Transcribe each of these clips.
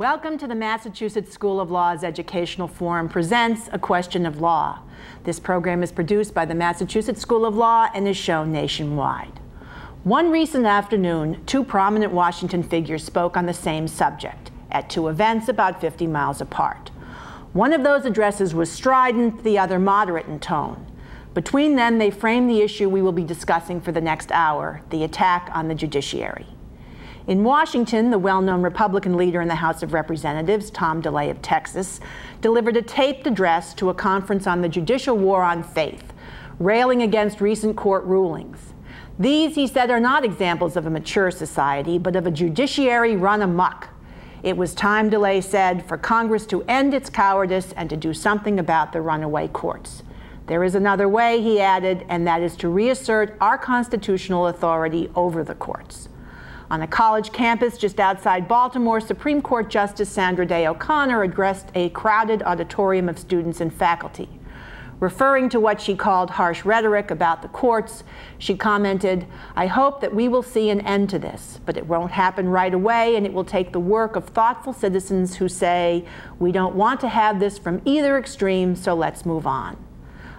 Welcome to the Massachusetts School of Law's Educational Forum presents A Question of Law. This program is produced by the Massachusetts School of Law and is shown nationwide. One recent afternoon, two prominent Washington figures spoke on the same subject at two events about 50 miles apart. One of those addresses was strident, the other moderate in tone. Between them, they framed the issue we will be discussing for the next hour, the attack on the judiciary. In Washington, the well-known Republican leader in the House of Representatives, Tom DeLay of Texas, delivered a taped address to a conference on the judicial war on faith, railing against recent court rulings. These, he said, are not examples of a mature society, but of a judiciary run amok. It was time, DeLay said, for Congress to end its cowardice and to do something about the runaway courts. There is another way, he added, and that is to reassert our constitutional authority over the courts. On a college campus just outside Baltimore, Supreme Court Justice Sandra Day O'Connor addressed a crowded auditorium of students and faculty. Referring to what she called harsh rhetoric about the courts, she commented, "I hope that we will see an end to this, but it won't happen right away, and it will take the work of thoughtful citizens who say, we don't want to have this from either extreme, so let's move on."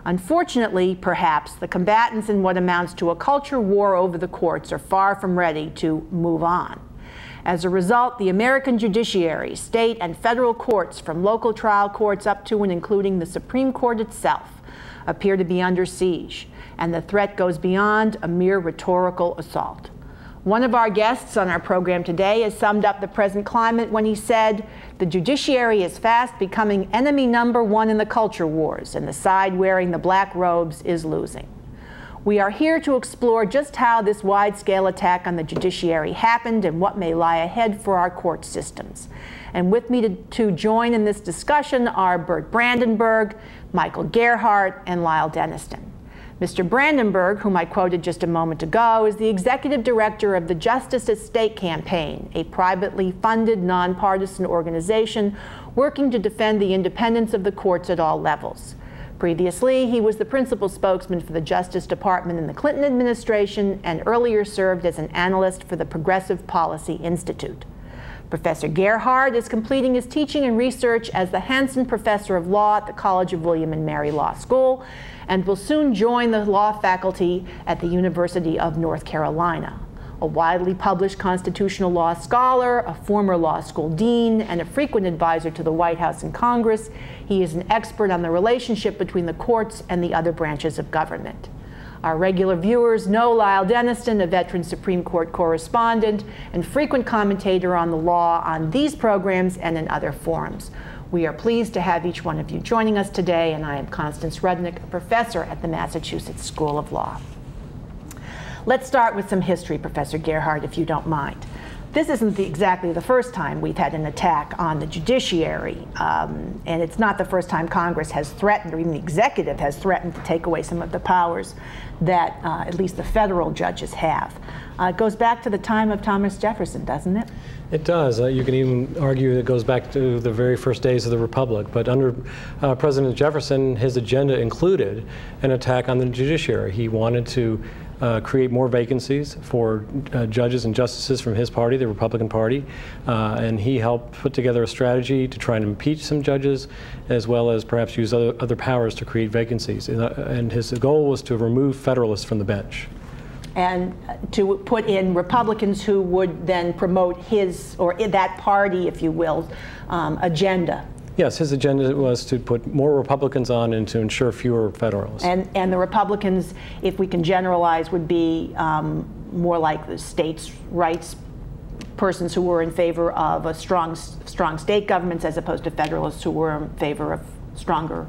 Unfortunately, perhaps, the combatants in what amounts to a culture war over the courts are far from ready to move on. As a result, the American judiciary, state and federal courts, from local trial courts up to and including the Supreme Court itself, appear to be under siege, and the threat goes beyond a mere rhetorical assault. One of our guests on our program today has summed up the present climate when he said, "The judiciary is fast becoming enemy number one in the culture wars, and the side wearing the black robes is losing." We are here to explore just how this wide-scale attack on the judiciary happened and what may lie ahead for our court systems. And with me to join in this discussion are Bert Brandenburg, Michael Gerhardt, and Lyle Denniston. Mr. Brandenburg, whom I quoted just a moment ago, is the executive director of the Justice at Stake Campaign, a privately funded, nonpartisan organization working to defend the independence of the courts at all levels. Previously, he was the principal spokesman for the Justice Department in the Clinton administration and earlier served as an analyst for the Progressive Policy Institute. Professor Gerhardt is completing his teaching and research as the Hanson Professor of Law at the College of William and Mary Law School and will soon join the law faculty at the University of North Carolina. A widely published constitutional law scholar, a former law school dean, and a frequent advisor to the White House and Congress, he is an expert on the relationship between the courts and the other branches of government. Our regular viewers know Lyle Denniston, a veteran Supreme Court correspondent and frequent commentator on the law on these programs and in other forums. We are pleased to have each one of you joining us today, and I am Constance Rudnick, a professor at the Massachusetts School of Law. Let's start with some history, Professor Gerhardt, if you don't mind. This isn't exactly the first time we've had an attack on the judiciary, and it's not the first time Congress has threatened, or even the executive has threatened, to take away some of the powers that at least the federal judges have. It goes back to the time of Thomas Jefferson, doesn't it? It does. You can even argue it goes back to the very first days of the Republic. But under President Jefferson, his agenda included an attack on the judiciary. He wanted to create more vacancies for judges and justices from his party, the Republican Party, and he helped put together a strategy to try and impeach some judges, as well as perhaps use other powers to create vacancies. And his goal was to remove Federalists from the bench. And to put in Republicans who would then promote his, or that party, if you will, agenda. Yes, his agenda was to put more Republicans on and to ensure fewer Federalists. And the Republicans, if we can generalize, would be more like the states' rights persons who were in favor of a strong state governments, as opposed to Federalists who were in favor of stronger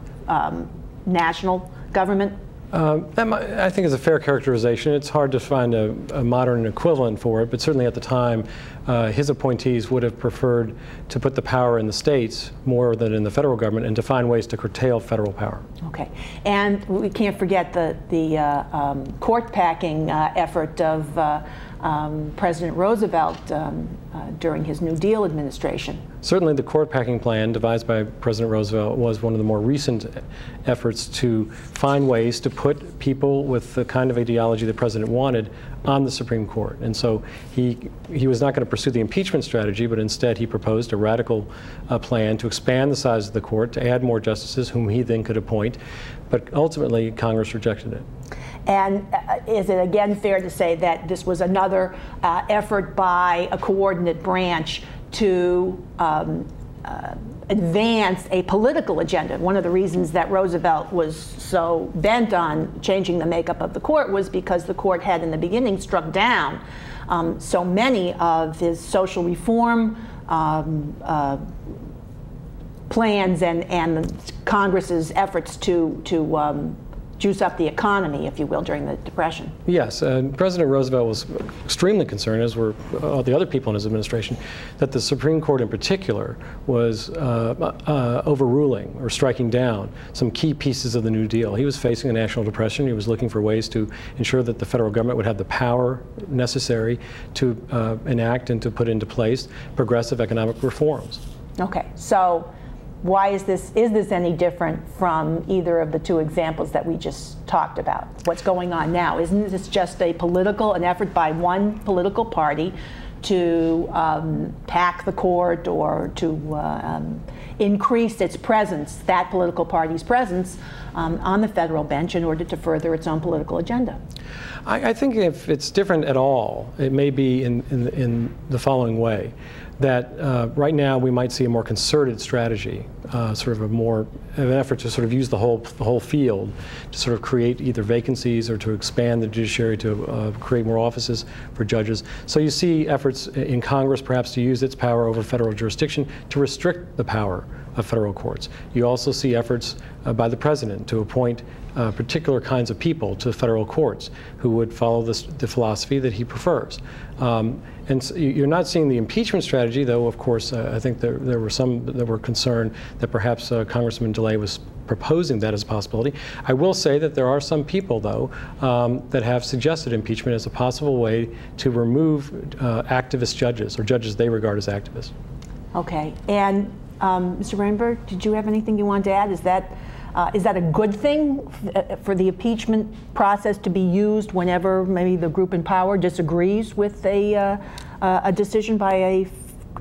national government. I think is a fair characterization. It's hard to find a modern equivalent for it, but certainly at the time, his appointees would have preferred to put the power in the states more than in the federal government and to find ways to curtail federal power. Okay. And we can't forget the court packing effort of President Roosevelt during his New Deal administration. Certainly the court packing plan devised by President Roosevelt was one of the more recent efforts to find ways to put people with the kind of ideology the president wanted on the Supreme Court. And so he was not going to pursue the impeachment strategy, but instead he proposed a radical plan to expand the size of the court, to add more justices whom he then could appoint. But ultimately, Congress rejected it. And is it again fair to say that this was another effort by a coordinate branch to advance a political agenda? One of the reasons that Roosevelt was so bent on changing the makeup of the court was because the court had in the beginning struck down so many of his social reform plans and Congress's efforts to juice up the economy, if you will, during the Depression. Yes, President Roosevelt was extremely concerned, as were all the other people in his administration, that the Supreme Court in particular was overruling or striking down some key pieces of the New Deal. He was facing a national depression. He was looking for ways to ensure that the federal government would have the power necessary to enact and to put into place progressive economic reforms. Okay, so why is this any different from either of the two examples that we just talked about? What's going on now? Isn't this just an effort by one political party to pack the court or to increase its presence, that political party's presence, on the federal bench in order to further its own political agenda? I think if it's different at all, it may be in the following way. That right now we might see a more concerted strategy, sort of an effort to sort of use the whole field to sort of create either vacancies or to expand the judiciary to create more offices for judges. So you see efforts in Congress perhaps to use its power over federal jurisdiction to restrict the power of federal courts. You also see efforts by the president to appoint particular kinds of people to federal courts who would follow the philosophy that he prefers. And so you're not seeing the impeachment strategy, though, of course, I think there were some that were concerned that perhaps Congressman DeLay was proposing that as a possibility. I will say that there are some people, though, that have suggested impeachment as a possible way to remove activist judges, or judges they regard as activists. Okay. And Mr. Rainberg, did you have anything you wanted to add? Is that a good thing for the impeachment process to be used whenever maybe the group in power disagrees with a decision by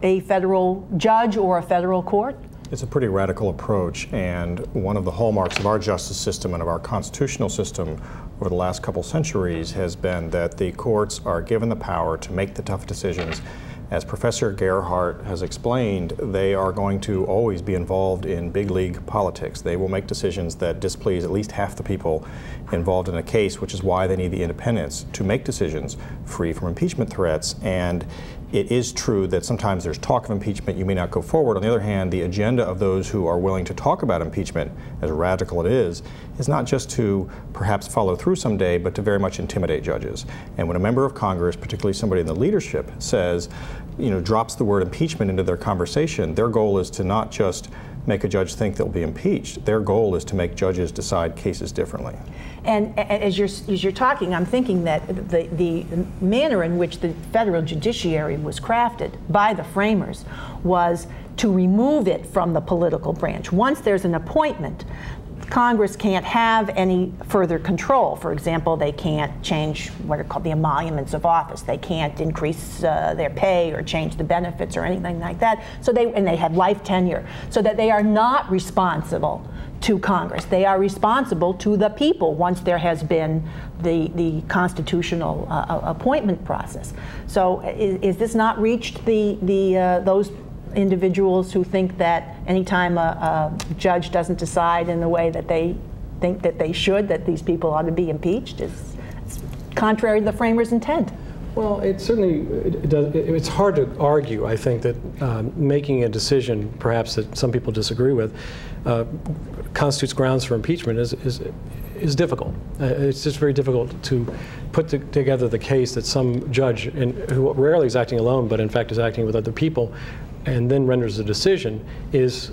a federal judge or a federal court? It's a pretty radical approach, and one of the hallmarks of our justice system and of our constitutional system over the last couple centuries has been that the courts are given the power to make the tough decisions. As Professor Gerhardt has explained, they are going to always be involved in big league politics. They will make decisions that displease at least half the people involved in a case, which is why they need the independence to make decisions free from impeachment threats. And it is true that sometimes there's talk of impeachment, you may not go forward. On the other hand, the agenda of those who are willing to talk about impeachment, as radical it is not just to perhaps follow through someday, but to very much intimidate judges. And when a member of Congress, particularly somebody in the leadership, says, drops the word impeachment into their conversation, their goal is to not just make a judge think they'll be impeached. Their goal is to make judges decide cases differently. And as you're talking, I'm thinking that the manner in which the federal judiciary was crafted by the framers was to remove it from the political branch. Once there's an appointment, Congress can't have any further control. For example, they can't change what are called the emoluments of office. They can't increase their pay or change the benefits or anything like that. So they have life tenure, so that they are not responsible to Congress. They are responsible to the people once there has been the constitutional appointment process. So is this not reached those individuals who think that anytime a judge doesn't decide in the way that they think that they should, that these people ought to be impeached? It's contrary to the framers' intent. Well, it's hard to argue, I think, that making a decision, perhaps that some people disagree with, constitutes grounds for impeachment is difficult. It's just very difficult to put together the case that some judge, who rarely is acting alone, but in fact is acting with other people, and then renders a decision is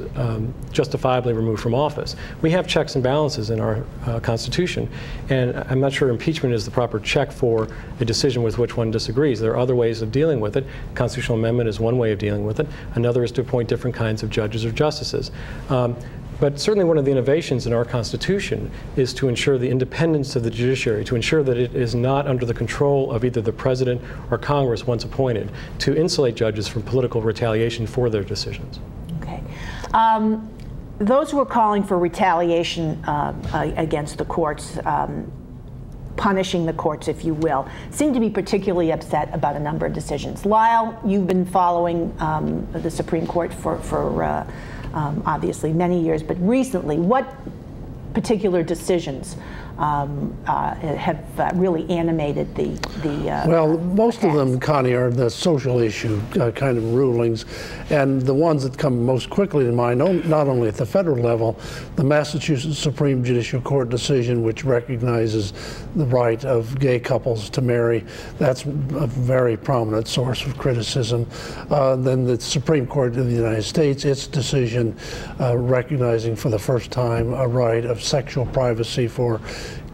justifiably removed from office. We have checks and balances in our Constitution, and I'm not sure impeachment is the proper check for a decision with which one disagrees. There are other ways of dealing with it. Constitutional amendment is one way of dealing with it. Another is to appoint different kinds of judges or justices. But certainly one of the innovations in our Constitution is to ensure the independence of the judiciary, to ensure that it is not under the control of either the President or Congress once appointed, to insulate judges from political retaliation for their decisions. Okay. Those who are calling for retaliation against the courts, punishing the courts, if you will, seem to be particularly upset about a number of decisions. Lyle, you've been following the Supreme Court for obviously many years, but recently, what particular decisions have really animated the well, most of them, Connie, are the social issue kind of rulings, and the ones that come most quickly to mind, not only at the federal level, the Massachusetts Supreme Judicial Court decision, which recognizes the right of gay couples to marry. That's a very prominent source of criticism. Then the Supreme Court of the United States, its decision recognizing for the first time a right of sexual privacy for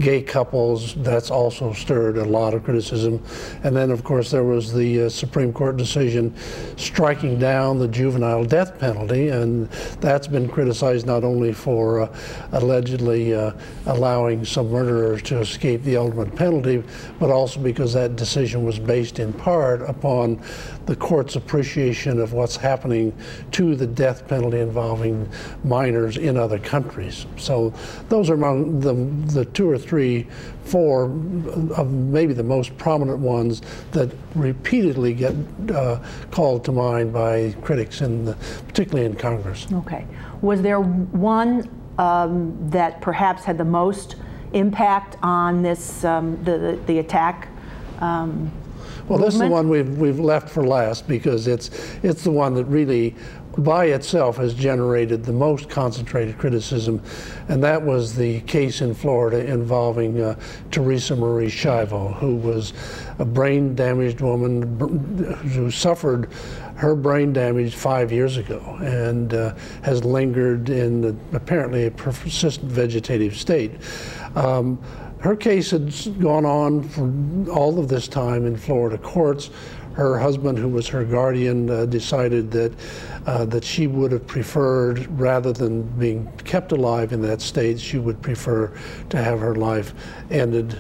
gay couples. That's also stirred a lot of criticism. And then, of course, there was the Supreme Court decision striking down the juvenile death penalty, and that's been criticized not only for allegedly allowing some murderers to escape the ultimate penalty, but also because that decision was based in part upon the court's appreciation of what's happening to the death penalty involving minors in other countries. So those are among the two or three, four of maybe the most prominent ones that repeatedly get called to mind by critics, particularly in Congress. Okay. Was there one that perhaps had the most impact on this, the attack? Well, this is the one we've left for last because it's the one that really by itself has generated the most concentrated criticism, and that was the case in Florida involving Teresa Marie Schiavo, who was a brain-damaged woman who suffered her brain damage 5 years ago and has lingered in apparently a persistent vegetative state. Her case had gone on for all of this time in Florida courts. Her husband, who was her guardian, decided that she would have preferred, rather than being kept alive in that state, she would prefer to have her life ended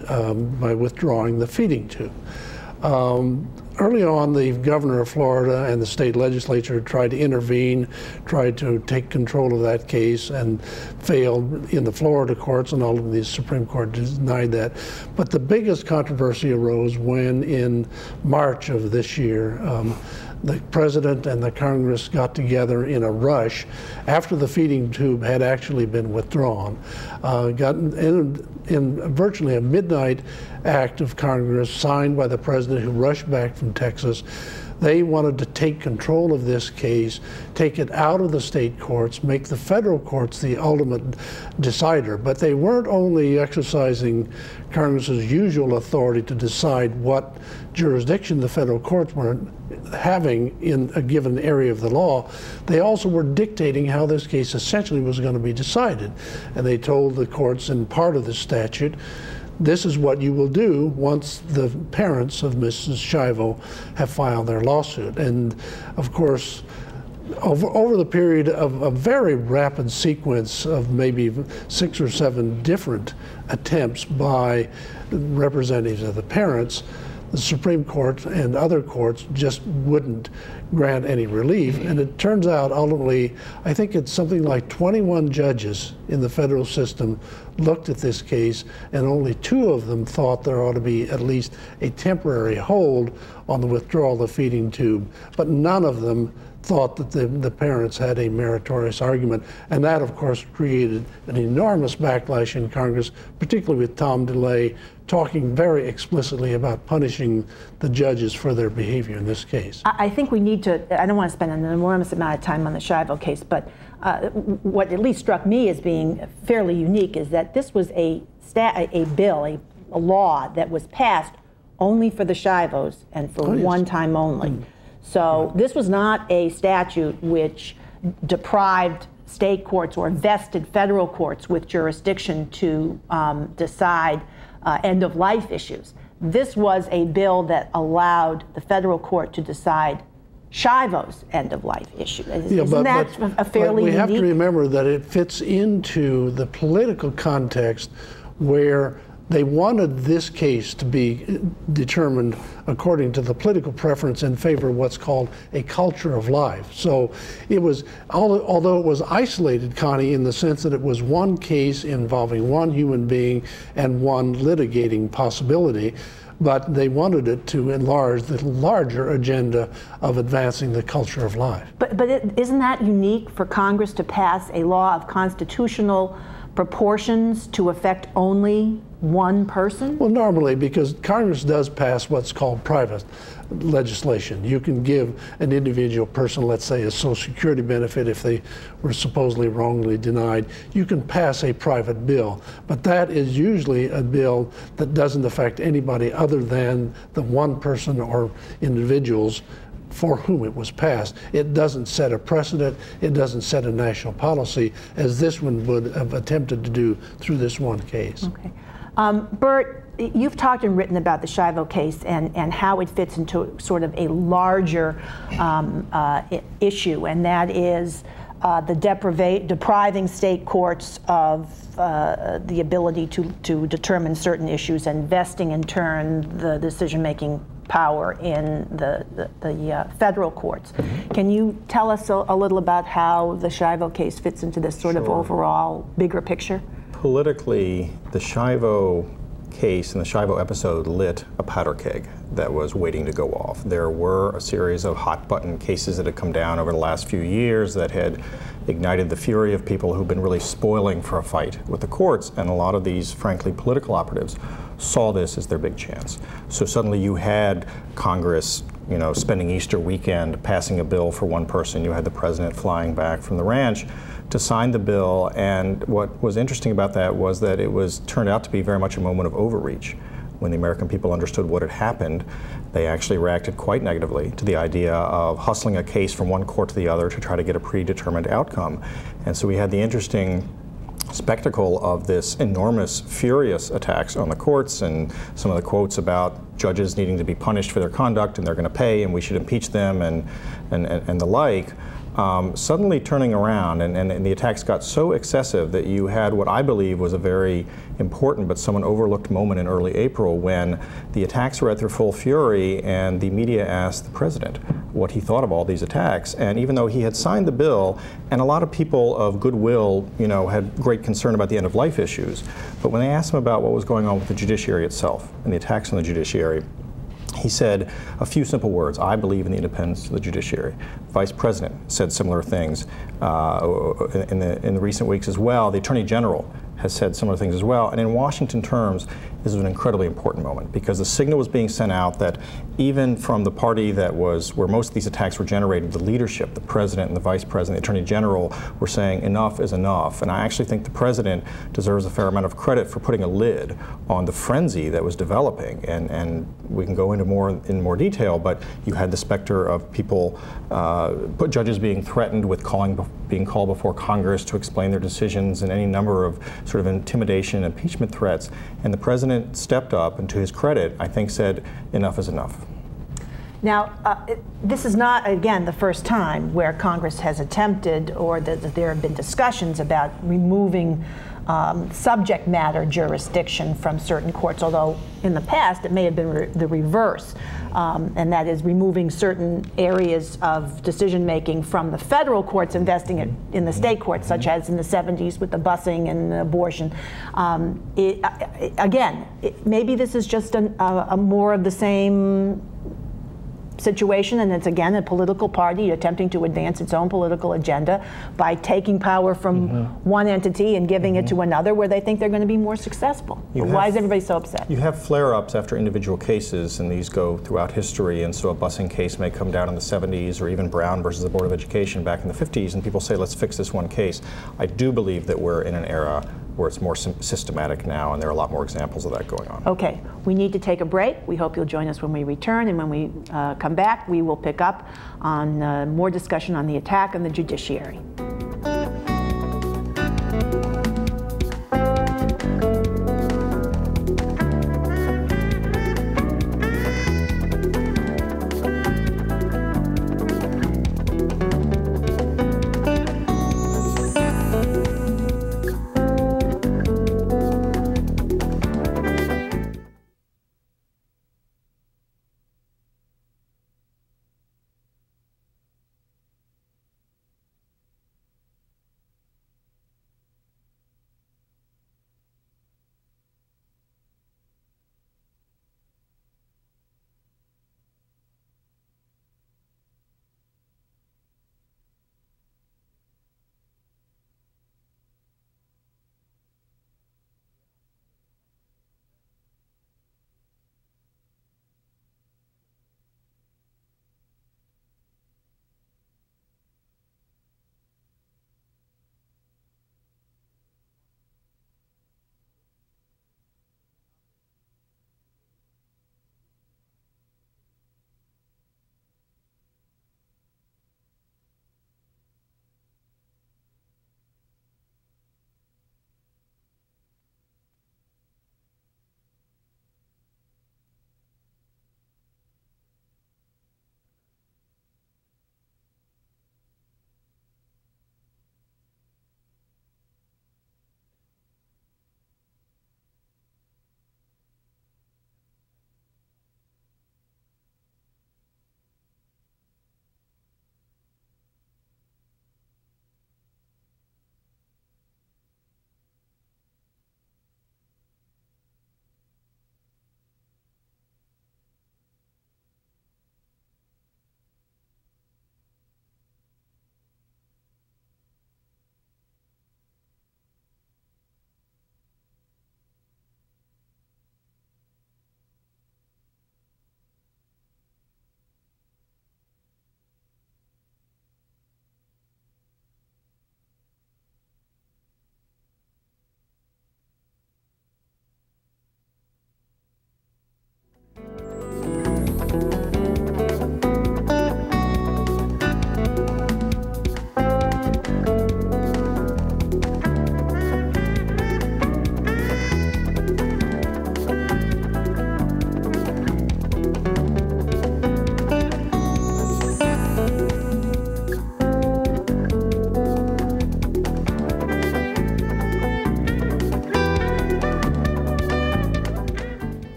by withdrawing the feeding tube. Early on, the governor of Florida and the state legislature tried to intervene, tried to take control of that case, and failed in the Florida courts, and ultimately the Supreme Court denied that. But the biggest controversy arose when, in March of this year, the president and the Congress got together in a rush after the feeding tube had actually been withdrawn, got in virtually a midnight act of Congress signed by the president, who rushed back from Texas. They wanted to take control of this case, take it out of the state courts, make the federal courts the ultimate decider. But they weren't only exercising Congress's usual authority to decide what jurisdiction the federal courts were having in a given area of the law, they also were dictating how this case essentially was going to be decided. And they told the courts in part of the statute, this is what you will do once the parents of Mrs. Schiavo have filed their lawsuit. And of course, over the period of a very rapid sequence of maybe 6 or 7 different attempts by representatives of the parents, the Supreme Court and other courts just wouldn't grant any relief. And it turns out, ultimately, I think it's something like 21 judges in the federal system looked at this case, and only 2 of them thought there ought to be at least a temporary hold on the withdrawal of the feeding tube. But none of them thought that the parents had a meritorious argument. And that, of course, created an enormous backlash in Congress, particularly with Tom DeLay talking very explicitly about punishing the judges for their behavior in this case. I think we need to, I don't want to spend an enormous amount of time on the Schiavo case, but what at least struck me as being fairly unique is that this was a bill, a law that was passed only for the Schivos and for one time only. So this was not a statute which deprived state courts or vested federal courts with jurisdiction to decide end-of-life issues. This was a bill that allowed the federal court to decide Schiavo's end-of-life issue. Isn't that a fairly we have unique? to remember that it fits into the political context where they wanted this case to be determined according to the political preference in favor of what's called a culture of life. So it was, although it was isolated, Connie, in the sense that it was one case involving one human being and one litigating possibility, but they wanted it to enlarge the larger agenda of advancing the culture of life. But isn't that unique for Congress to pass a law of constitutional proportions to affect only one person? Well, normally, because Congress does pass what's called private legislation. You can give an individual person, let's say, a Social Security benefit if they were supposedly wrongly denied. You can pass a private bill, but that is usually a bill that doesn't affect anybody other than the one person or individuals for whom it was passed. It doesn't set a precedent, it doesn't set a national policy, as this one would have attempted to do through this one case. Okay. Bert, you've talked and written about the Schiavo case and how it fits into sort of a larger issue, and that is depriving state courts of the ability to determine certain issues and vesting in turn the decision-making power in the federal courts. Can you tell us a little about how the Schiavo case fits into this sort of overall bigger picture? Politically, the Schiavo case and the Schiavo episode lit a powder keg that was waiting to go off. There were a series of hot-button cases that had come down over the last few years that had ignited the fury of people who've been really spoiling for a fight with the courts, and a lot of these, frankly, political operatives saw this as their big chance. So suddenly you had Congress, spending Easter weekend passing a bill for one person. You had the president flying back from the ranch to sign the bill, and what was interesting about that was that it turned out to be very much a moment of overreach. When the American people understood what had happened, they actually reacted quite negatively to the idea of hustling a case from one court to the other to try to get a predetermined outcome. And so we had the interesting spectacle of this enormous, furious attacks on the courts, and some of the quotes about judges needing to be punished for their conduct and they're going to pay and we should impeach them and the like. Suddenly turning around, and the attacks got so excessive that you had what I believe was a very important but somewhat overlooked moment in early April when the attacks were at their full fury and the media asked the president what he thought of all these attacks. And even though he had signed the bill, and a lot of people of goodwill, had great concern about the end-of-life issues, but when they asked him about what was going on with the judiciary itself and the attacks on the judiciary, he said a few simple words: I believe in the independence of the judiciary. Vice President said similar things in the recent weeks as well. The Attorney General has said similar things as well. And in Washington terms, this is an incredibly important moment because the signal was being sent out that even from the party that was where most of these attacks were generated, the leadership, the president and the vice president, the attorney general, were saying enough is enough. And I actually think the president deserves a fair amount of credit for putting a lid on the frenzy that was developing. And we can go into in more detail, but you had the specter of people, judges being threatened with being called before Congress to explain their decisions, and any number of sort of intimidation and impeachment threats. And the president stepped up, and to his credit, I think said enough is enough. Now, this is not, again, the first time where Congress has attempted, or that there have been discussions about removing subject matter jurisdiction from certain courts, although in the past it may have been the reverse, and that is removing certain areas of decision-making from the federal courts, investing it in the state courts, such as in the 70s with the busing and the abortion. Maybe this is just a more of the same situation, and it's again a political party attempting to advance its own political agenda by taking power from one entity and giving it to another where they think they're going to be more successful. Why is everybody so upset? You have flare-ups after individual cases, and these go throughout history, and so a busing case may come down in the 70s, or even Brown versus the Board of Education back in the 50s, and people say, let's fix this one case. I do believe that we're in an era where it's more systematic now, and there are a lot more examples of that going on. Okay, we need to take a break. We hope you'll join us when we return, and when we come back, we will pick up on more discussion on the attack on the judiciary.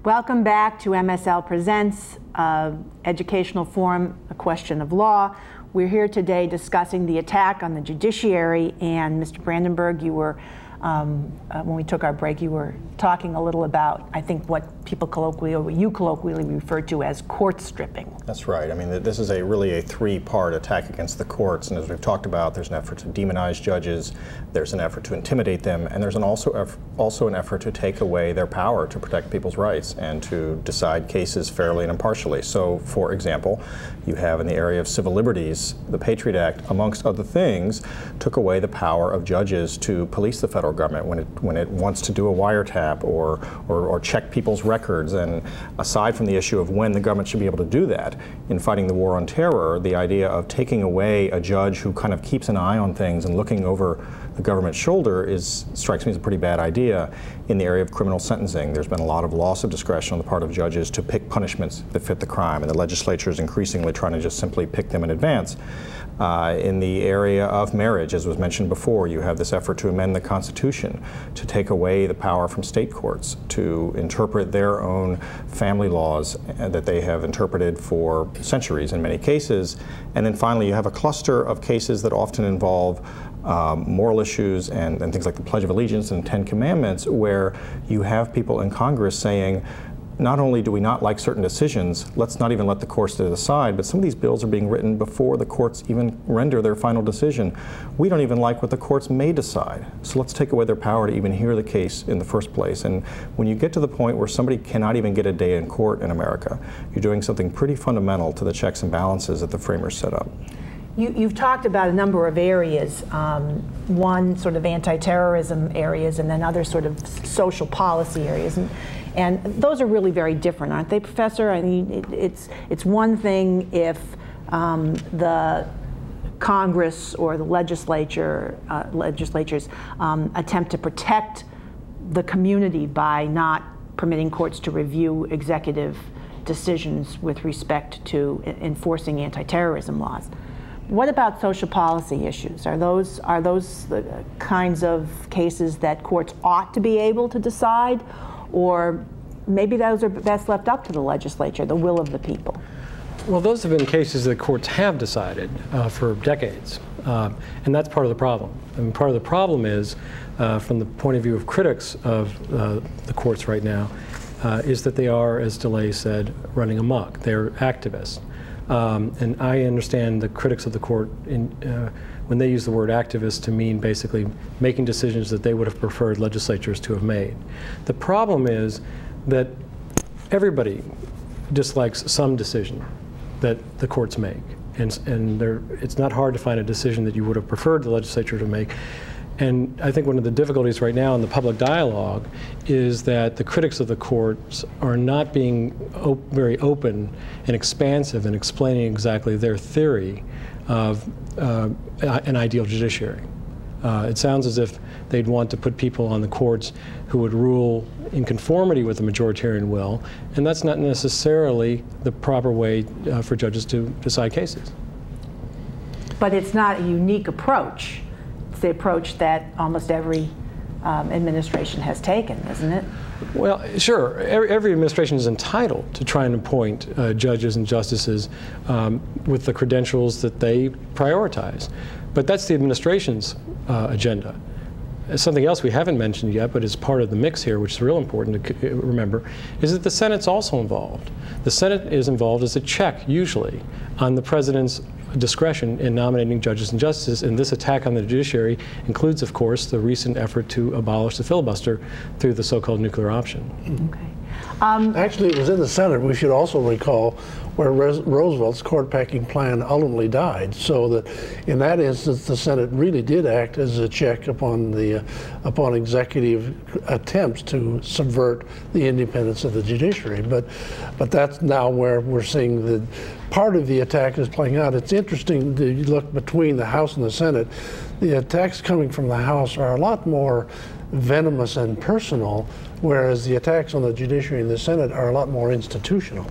Welcome back to MSL Presents Educational Forum, A Question of Law. We're here today discussing the attack on the judiciary, and Mr. Brandenburg, you were, when we took our break, you were talking a little about, I think, what people colloquially, or what you colloquially refer to as court stripping. That's right. I mean, this is really a three-part attack against the courts, and as we've talked about, there's an effort to demonize judges, there's an effort to intimidate them, and there's also an effort to take away their power to protect people's rights and to decide cases fairly and impartially. So, for example, you have in the area of civil liberties, the Patriot Act, amongst other things, took away the power of judges to police the federal government when it wants to do a wiretap or check people's records. And aside from the issue of when the government should be able to do that, in fighting the war on terror, the idea of taking away a judge who kind of keeps an eye on things and looking over the government's shoulder strikes me as a pretty bad idea. In the area of criminal sentencing, there's been a lot of loss of discretion on the part of judges to pick punishments that fit the crime, and the legislature is increasingly trying to just simply pick them in advance. In the area of marriage, as was mentioned before, you have this effort to amend the Constitution to take away the power from state courts to interpret their own family laws that they have interpreted for centuries in many cases. And then finally, you have a cluster of cases that often involve moral issues and things like the Pledge of Allegiance and 10 Commandments, where you have people in Congress saying, not only do we not like certain decisions, let's not even let the courts decide, but some of these bills are being written before the courts even render their final decision. We don't even like what the courts may decide, so let's take away their power to even hear the case in the first place. And when you get to the point where somebody cannot even get a day in court in America, you're doing something pretty fundamental to the checks and balances that the framers set up. You've talked about a number of areas, one sort of anti-terrorism areas and then other sort of social policy areas. And those are really very different, aren't they, Professor? I mean, it's one thing if the Congress or the legislatures attempt to protect the community by not permitting courts to review executive decisions with respect to enforcing anti-terrorism laws. What about social policy issues? Are those the kinds of cases that courts ought to be able to decide, or maybe those are best left up to the legislature, the will of the people? Well, those have been cases that courts have decided for decades, and that's part of the problem. I mean, part of the problem is, from the point of view of critics of the courts right now, is that they are, as DeLay said, running amok. They're activists. And I understand the critics of the court when they use the word activist to mean basically making decisions that they would have preferred legislatures to have made. The problem is that everybody dislikes some decision that the courts make. And it's not hard to find a decision that you would have preferred the legislature to make. And I think one of the difficulties right now in the public dialogue is that the critics of the courts are not being very open and expansive in explaining exactly their theory of an ideal judiciary. It sounds as if they'd want to put people on the courts who would rule in conformity with the majoritarian will, and that's not necessarily the proper way for judges to decide cases. But it's not a unique approach. It's the approach that almost every administration has taken, isn't it? Well, sure. Every administration is entitled to try and appoint judges and justices with the credentials that they prioritize. But that's the administration's agenda. Something else we haven't mentioned yet, but is part of the mix here, which is real important to remember, is that the Senate's also involved. The Senate is involved as a check, usually, on the president's discretion in nominating judges and justices, and this attack on the judiciary includes, of course, the recent effort to abolish the filibuster through the so-called nuclear option. Okay. Actually, it was in the Senate. We should also recall where Roosevelt's court-packing plan ultimately died, so that in that instance the Senate really did act as a check upon executive attempts to subvert the independence of the judiciary. But that's now where we're seeing the part of the attack is playing out. It's interesting to look between the House and the Senate. The attacks coming from the House are a lot more venomous and personal, whereas the attacks on the judiciary in the Senate are a lot more institutional.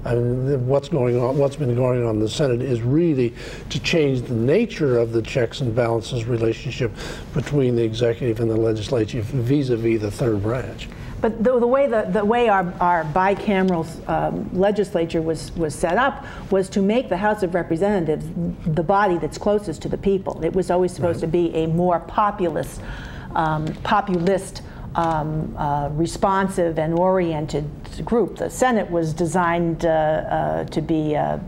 I mean, what's been going on in the Senate is really to change the nature of the checks and balances relationship between the executive and the legislature vis-a-vis the third branch. But the way our bicameral legislature was set up was to make the House of Representatives the body that's closest to the people. It was always supposed to be a more populist, responsive and oriented group. The Senate was designed to be a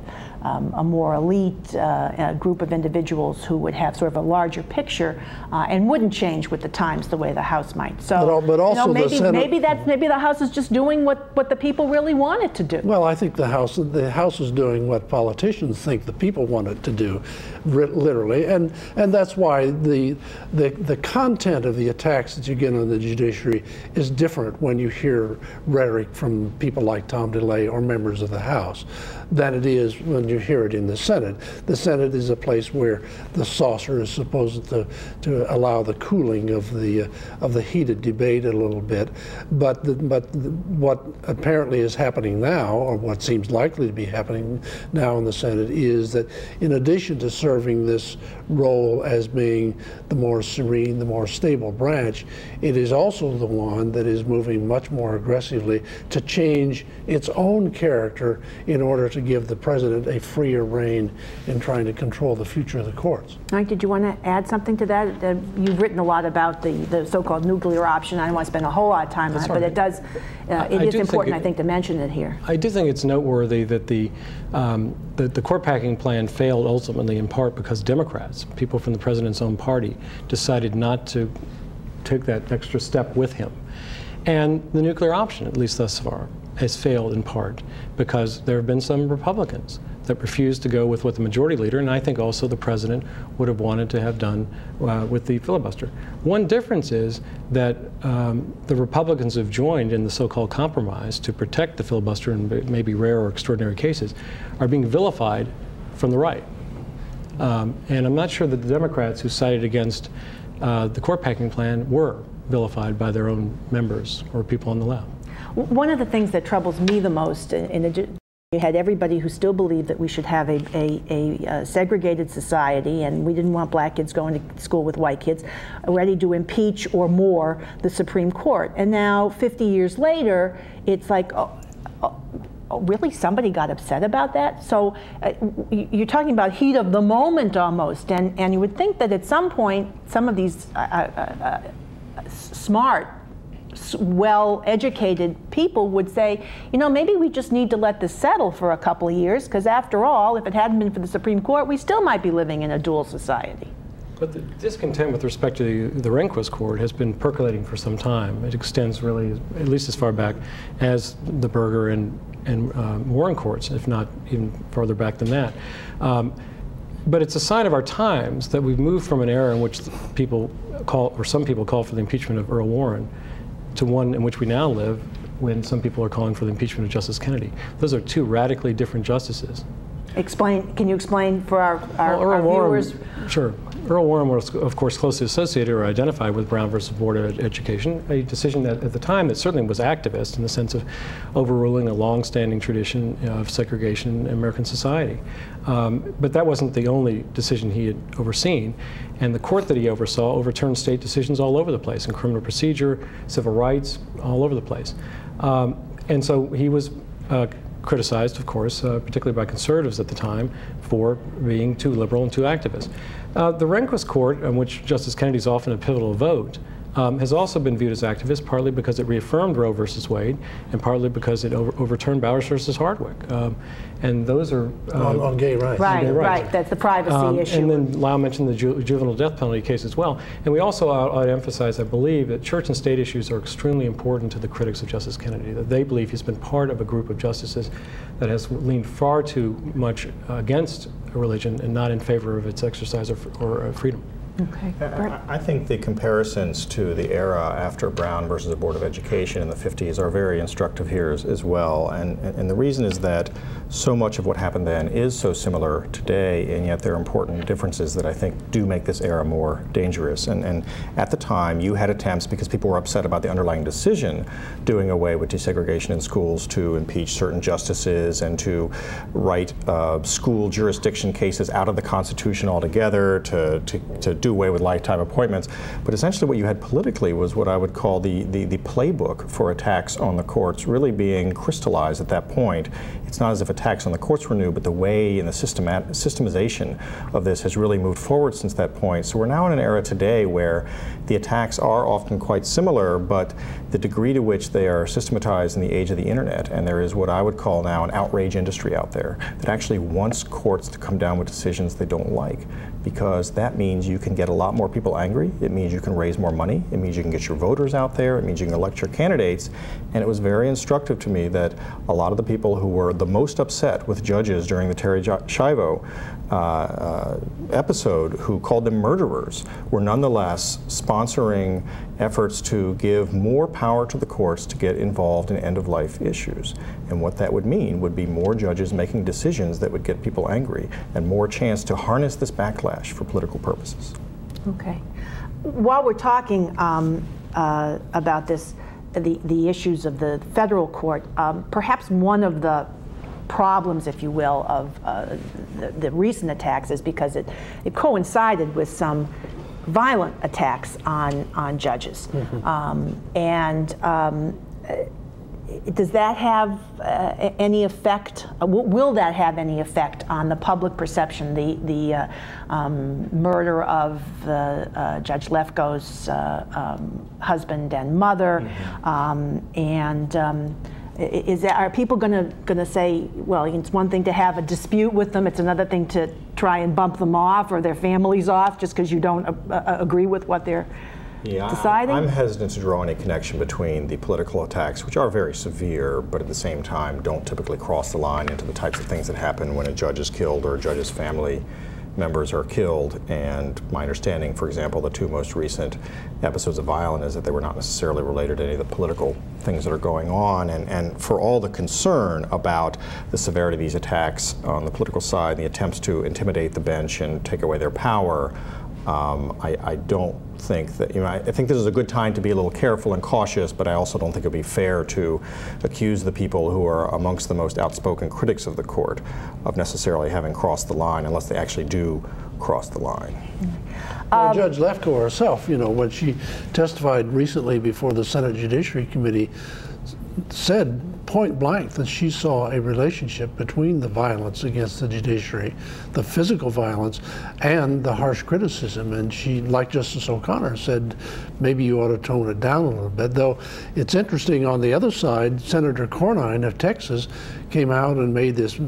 more elite group of individuals who would have sort of a larger picture and wouldn't change with the times the way the House might. So, but also maybe the House is just doing what the people really want it to do. Well, I think the House is doing what politicians think the people want it to do, literally, and that's why the content of the attacks that you get on the judiciary is different when you hear rhetoric from people like Tom DeLay or members of the House than it is when you hear it in the Senate. The Senate is a place where the saucer is supposed to allow the cooling of the heated debate a little bit. But what apparently is happening now, or what seems likely to be happening now in the Senate, is that in addition to serving this role as being the more serene, the more stable branch, it is also the one that is moving much more aggressively to change its own character in order to give the president a freer rein in trying to control the future of the courts. Mike, did you want to add something to that? You've written a lot about the so-called nuclear option. I don't want to spend a whole lot of time on it, but it does. It is important, I think, to mention it here. I do think it's noteworthy that the court packing plan failed ultimately in part because Democrats, people from the president's own party, decided not to take that extra step with him. And the nuclear option, at least thus far, has failed in part because there have been some Republicans that refused to go with what the majority leader, and I think also the president, would have wanted to have done with the filibuster. One difference is that the Republicans have joined in the so-called compromise to protect the filibuster in maybe rare or extraordinary cases, are being vilified from the right. And I'm not sure that the Democrats who sided against the court packing plan were vilified by their own members or people on the left. One of the things that troubles me the most you had everybody who still believed that we should have a segregated society, and we didn't want black kids going to school with white kids, ready to impeach or more the Supreme Court. And now, 50 years later, it's like, really, somebody got upset about that? So you're talking about heat of the moment almost, and you would think that at some point, some of these smart, well-educated people would say, you know, maybe we just need to let this settle for a couple of years, because after all, if it hadn't been for the Supreme Court, we still might be living in a dual society. But the discontent with respect to the Rehnquist Court has been percolating for some time. It extends really at least as far back as the Berger and Warren courts, if not even farther back than that. But it's a sign of our times that we've moved from an era in which people call, or some people call, for the impeachment of Earl Warren, to one in which we now live when some people are calling for the impeachment of Justice Kennedy. Those are two radically different justices. Can you explain for our viewers? Sure. Earl Warren was, of course, closely associated or identified with Brown versus Board of Education, a decision that at the time that certainly was activist in the sense of overruling a long-standing tradition of segregation in American society. But that wasn't the only decision he had overseen. And the court that he oversaw overturned state decisions all over the place, in criminal procedure, civil rights, all over the place. And so he was criticized, of course, particularly by conservatives at the time, for being too liberal and too activist. The Rehnquist Court, on which Justice Kennedy is often a pivotal vote, has also been viewed as activist, partly because it reaffirmed Roe versus Wade, and partly because it overturned Bowers versus Hardwick. And those are on gay rights. Right. That's the privacy issue. And then Lau mentioned the juvenile death penalty case as well. And we also ought to emphasize, I believe, that church and state issues are extremely important to the critics of Justice Kennedy, that they believe he's been part of a group of justices that has leaned far too much against religion and not in favor of its exercise or freedom. Okay. I think the comparisons to the era after Brown versus the Board of Education in the 50s are very instructive here as well. And the reason is that so much of what happened then is so similar today, and yet there are important differences that I think do make this era more dangerous. And at the time, you had attempts, because people were upset about the underlying decision, doing away with desegregation in schools, to impeach certain justices and to write school jurisdiction cases out of the Constitution altogether, to do away with lifetime appointments. But essentially what you had politically was what I would call the playbook for attacks on the courts really being crystallized at that point. It's not as if attacks on the courts were new, but the way and the systemization of this has really moved forward since that point. So we're now in an era today where the attacks are often quite similar, but the degree to which they are systematized in the age of the internet, and there is what I would call now an outrage industry out there that actually wants courts to come down with decisions they don't like, because that means you can get a lot more people angry, it means you can raise more money, it means you can get your voters out there, it means you can elect your candidates. And it was very instructive to me that a lot of the people who were the most upset with judges during the Terry Schiavo episode, who called them murderers, were nonetheless sponsoring efforts to give more power to the courts to get involved in end-of-life issues. And what that would mean would be more judges making decisions that would get people angry, and more chance to harness this backlash for political purposes. Okay. While we're talking about this, the issues of the federal court, perhaps one of the problems, if you will, of the recent attacks is because it coincided with some violent attacks on judges. Mm-hmm. Does that have any effect? Will that have any effect on the public perception? The murder of Judge Lefkoe's husband and mother, mm-hmm. Are people going to say, well, it's one thing to have a dispute with them, it's another thing to try and bump them off or their families off just because you don't agree with what they're deciding? I'm hesitant to draw any connection between the political attacks, which are very severe, but at the same time don't typically cross the line into the types of things that happen when a judge is killed or a judge's family members are killed. And my understanding, for example, the 2 most recent episodes of violence is that they were not necessarily related to any of the political things that are going on. And for all the concern about the severity of these attacks on the political side, the attempts to intimidate the bench and take away their power, I don't think that, I think this is a good time to be a little careful and cautious, but I also don't think it would be fair to accuse the people who are amongst the most outspoken critics of the court of necessarily having crossed the line unless they actually do cross the line. Judge Lefkow herself, when she testified recently before the Senate Judiciary Committee, said point blank that she saw a relationship between the violence against the judiciary, the physical violence, and the harsh criticism. And she, like Justice O'Connor, said maybe you ought to tone it down a little bit. Though it's interesting, on the other side, Senator Cornyn of Texas came out and made this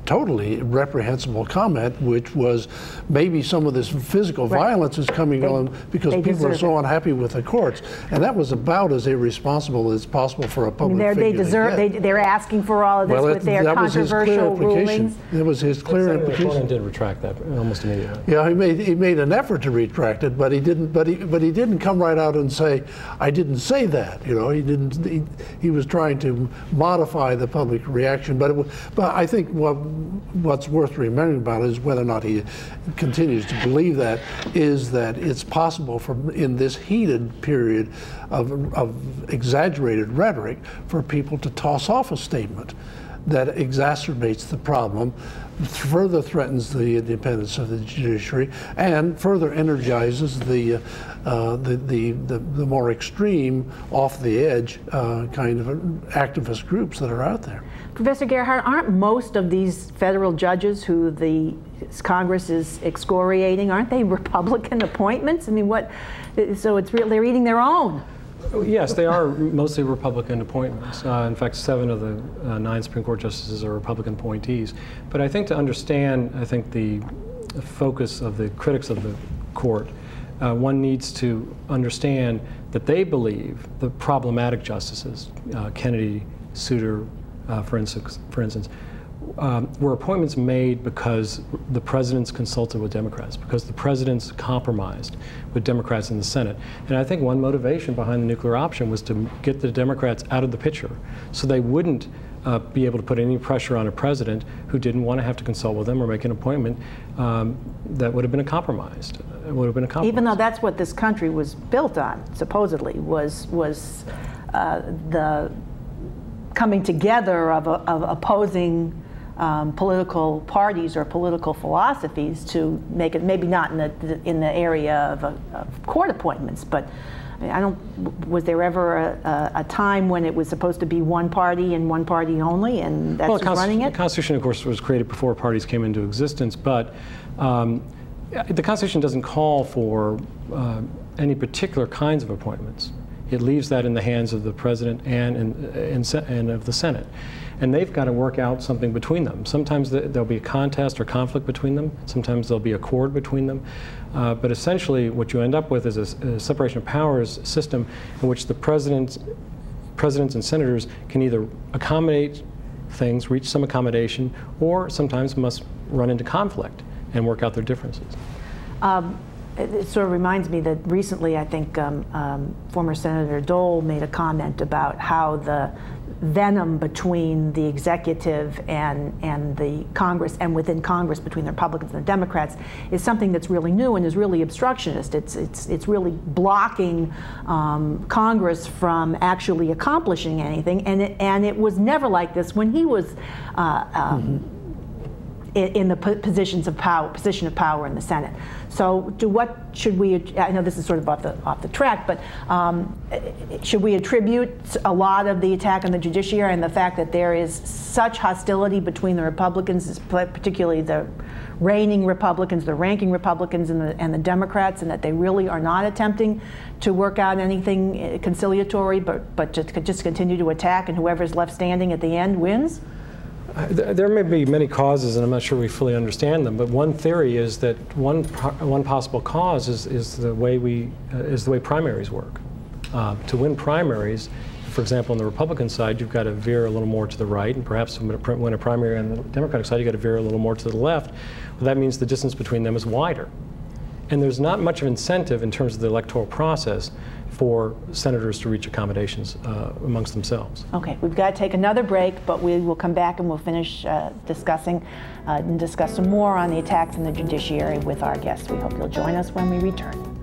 totally reprehensible comment, which was maybe some of this physical violence is coming on because people are so unhappy with the courts, and that was about as irresponsible as possible for a public figure to get. They're asking for all of this with their controversial rulings. It was his clear implication. Senator Cornyn did retract that almost immediately. Yeah, he made an effort to retract it, but he didn't. But he didn't come right out and say, "I didn't say that." He didn't. He was trying to modify the public reaction, but I think what's worth remembering about is whether or not he continues to believe that, is that it's possible in this heated period of exaggerated rhetoric for people to toss off a statement that exacerbates the problem, further threatens the independence of the judiciary, and further energizes the more extreme, off the edge kind of activist groups that are out there. Professor Gerhardt, aren't most of these federal judges who the Congress is excoriating, aren't they Republican appointments? I mean, so it's really, they're eating their own. Yes, they are mostly Republican appointments. In fact, 7 of the 9 Supreme Court justices are Republican appointees. But I think to understand, the focus of the critics of the court, one needs to understand that they believe the problematic justices, Kennedy, Souter, for instance, were appointments made because the president's consulted with Democrats, because the president's compromised with Democrats in the Senate. And I think one motivation behind the nuclear option was to get the Democrats out of the picture, so they wouldn't be able to put any pressure on a president who didn't want to have to consult with them or make an appointment that would have been a compromise. Even though that's what this country was built on, supposedly, was the coming together of opposing political parties or political philosophies to make it, maybe not in the area of court appointments, but was there ever a time when it was supposed to be one party and one party only, and that's who's running it? The Constitution, of course, was created before parties came into existence, but the Constitution doesn't call for any particular kinds of appointments. It leaves that in the hands of the president and of the Senate. And they've got to work out something between them. Sometimes there'll be a contest or conflict between them. Sometimes there'll be accord between them. But essentially, what you end up with is a separation of powers system in which the presidents and senators can either accommodate things, reach some accommodation, or sometimes must run into conflict and work out their differences. It sort of reminds me that recently, I think former Senator Dole made a comment about how the venom between the executive and the Congress, and within Congress between the Republicans and the Democrats, is something that's really new and is really obstructionist. It's really blocking Congress from actually accomplishing anything, and it was never like this when he was in the position of power in the Senate. So, what should we? I know this is sort of off the track, but should we attribute a lot of the attack on the judiciary and the fact that there is such hostility between the Republicans, particularly the reigning Republicans, the ranking Republicans, and the Democrats, and that they really are not attempting to work out anything conciliatory, but just continue to attack, and whoever's left standing at the end wins? There may be many causes, and I'm not sure we fully understand them. But one theory is that one possible cause is the way primaries work. To win primaries, for example, on the Republican side, you've got to veer a little more to the right, and perhaps to win a primary on the Democratic side, you've got to veer a little more to the left. Well, that means the distance between them is wider. And there's not much of incentive in terms of the electoral process for senators to reach accommodations amongst themselves. Okay, we've got to take another break, but we will come back and we'll finish discussing and discuss some more on the attacks on the judiciary with our guests. We hope you'll join us when we return.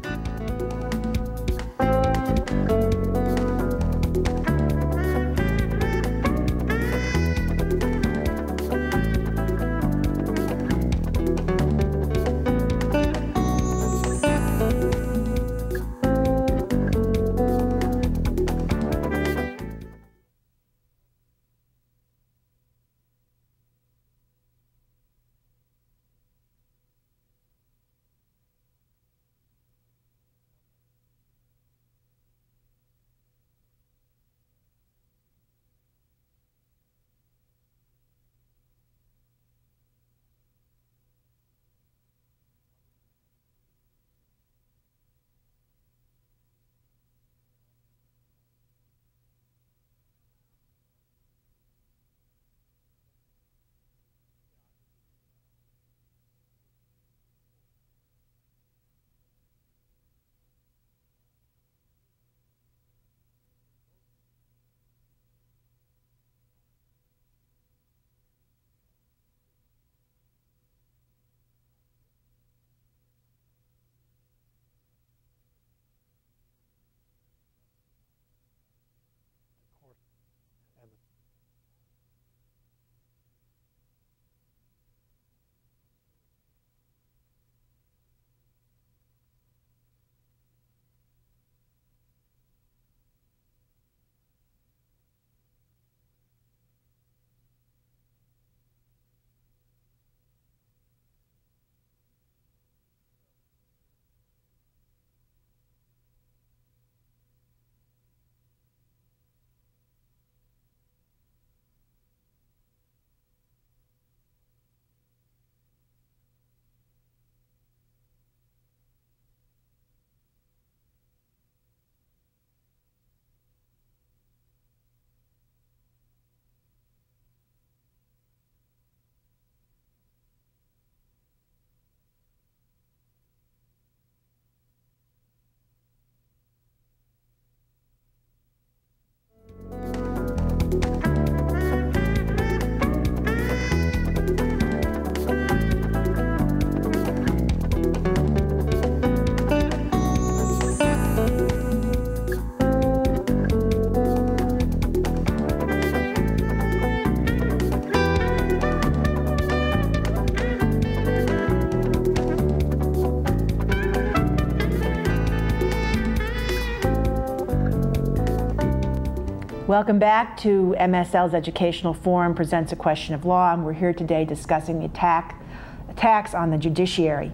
Welcome back to MSL's Educational Forum Presents a Question of Law, and we're here today discussing the attacks on the judiciary.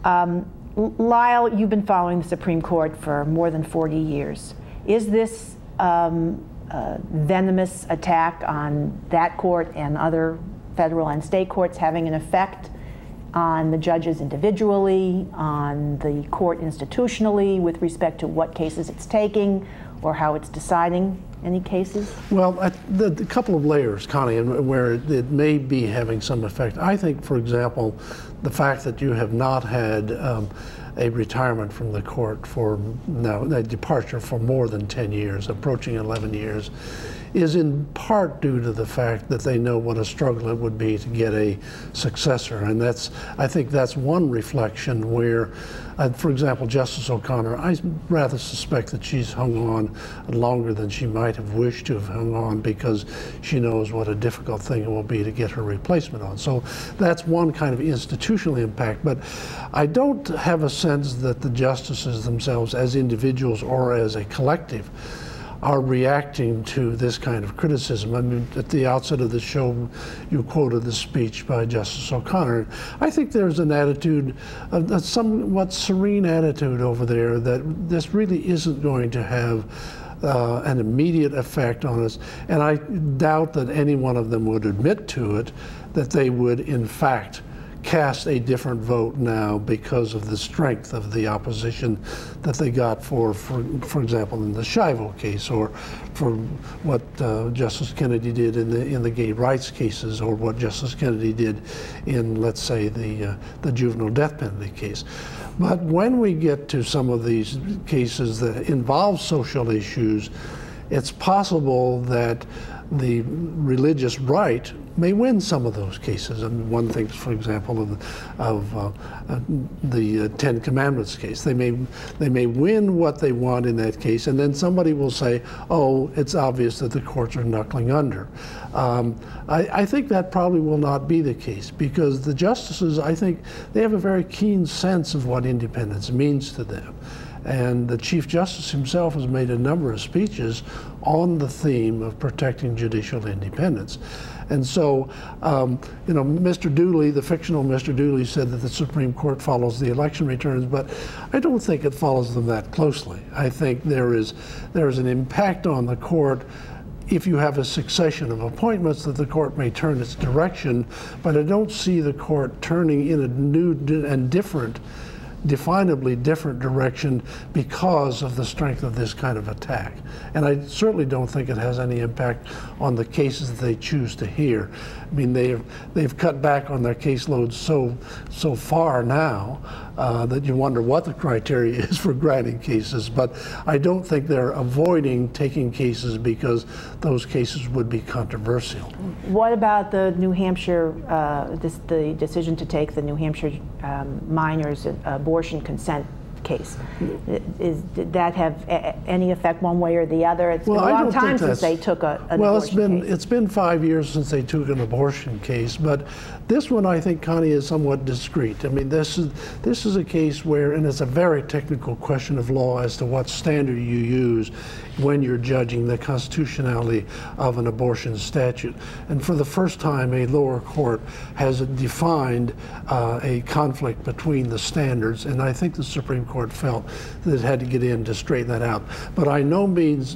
Lyle, you've been following the Supreme Court for more than 40 years. Is this venomous attack on that court and other federal and state courts having an effect on the judges individually, on the court institutionally, with respect to what cases it's taking or how it's deciding any cases? Well, the couple of layers, Connie, where it may be having some effect. I think, for example, the fact that you have not had a retirement from the court for now, a departure for more than 10 years, approaching 11 years, is in part due to the fact that they know what a struggle it would be to get a successor. And I think that's one reflection where, for example, Justice O'Connor, I rather suspect that she's hung on longer than she might have wished to have hung on, because she knows what a difficult thing it will be to get her replacement on. So that's one kind of institutional impact. But I don't have a sense that the justices themselves, as individuals or as a collective, are reacting to this kind of criticism. I mean, at the outset of the show, you quoted the speech by Justice O'Connor. I think there's an attitude, a somewhat serene attitude over there, that this really isn't going to have an immediate effect on us. And I doubt that any one of them would admit to it, that they would in fact cast a different vote now because of the strength of the opposition that they got for example, in the Shivo case, or for what Justice Kennedy did in the gay rights cases, or what Justice Kennedy did in, let's say, the juvenile death penalty case. But when we get to some of these cases that involve social issues, it's possible that the religious right may win some of those cases. And one thinks, for example, of the Ten Commandments case. They may win what they want in that case, and then somebody will say, oh, it's obvious that the courts are knuckling under. I think that probably will not be the case, because the justices, I think, they have a very keen sense of what independence means to them. And the Chief Justice himself has made a number of speeches on the theme of protecting judicial independence. And so, you know, Mr. Dooley, the fictional Mr. Dooley, said that the Supreme Court follows the election returns, but I don't think it follows them that closely. I think there is an impact on the court if you have a succession of appointments that the court may turn its direction, but I don't see the court turning in a new and definably different direction because of the strength of this kind of attack. And I certainly don't think it has any impact on the cases that they choose to hear. I mean, they've cut back on their caseloads so far now that you wonder what the criteria is for granting cases. But I don't think they're avoiding taking cases because those cases would be controversial. What about the New Hampshire, the decision to take the New Hampshire minors' abortion consent case? Did that have any effect one way or the other? It's been a long time since they took an abortion case. It's been 5 years since they took an abortion case, but this one, I think, Connie, is somewhat discreet. I mean, this is a case where, and it's a very technical question of law as to what standard you use when you're judging the constitutionality of an abortion statute. And for the first time, a lower court has defined a conflict between the standards, and I think the Supreme Court felt that it had to get in to straighten that out. But by no means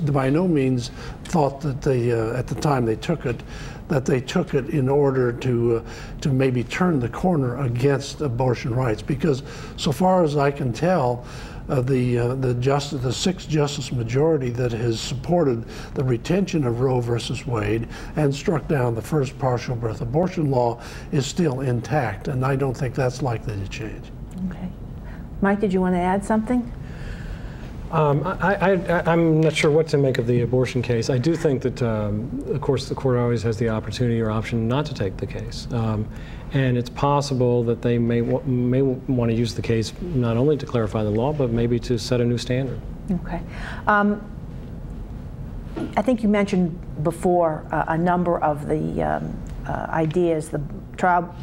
thought that they, at the time they took it, that they took it in order to maybe turn the corner against abortion rights, because so far as I can tell, the sixth justice majority that has supported the retention of Roe versus Wade and struck down the first partial birth abortion law is still intact, and I don't think that's likely to change. Okay. Mike, did you want to add something? I'm not sure what to make of the abortion case. I do think that, of course, the court always has the opportunity or option not to take the case. And it's possible that they may want to use the case not only to clarify the law, but maybe to set a new standard. Okay. I think you mentioned before a number of the ideas, the trial